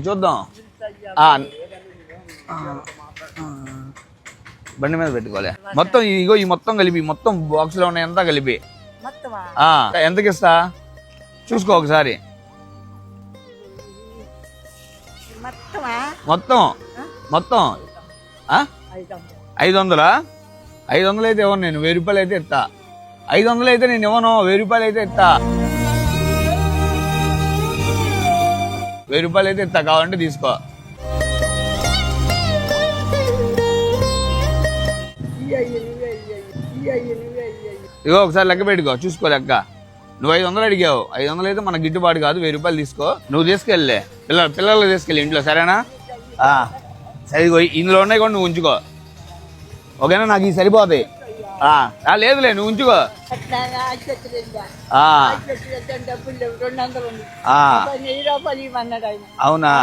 చూద్దాం బండి మీద పెట్టుకోలే మొత్తం ఇగో ఈ మొత్తం కలిపి మొత్తం బాక్స్ లో ఉన్నాయి అంతా కలిపి ఎంతకి ఇస్తా చూసుకో ఒకసారి మొత్తం మొత్తం 500 500 అయితే ఇవ్వను నేను 1000 రూపాయలు అయితే ఇస్తా 500 అయితే నేను ఇవ్వను 1000 రూపాయలు అయితే ఇస్తా 1000 రూపాయలు అయితే ఇస్తా కావాలంటే తీసుకో ఇగో ఒకసారి లెక్క పెట్టుకో చూసుకో లెక్క నువ్వు 500 అడిగావు 500 అయితే మన గిట్టుబాటు కాదు 1000 రూపాయలు తీసుకో నువ్వు తీసుకెళ్ళే పిల్లలు తీసుకెళ్ళి ఇంట్లో సరేనా సరే ఇందులో ఉన్నాయి కూడా నువ్వు ఉంచుకో ఓకేనా నాకు ఈ సరిపోతాయి లేదులే నువ్వు ఉంచుకో అవునా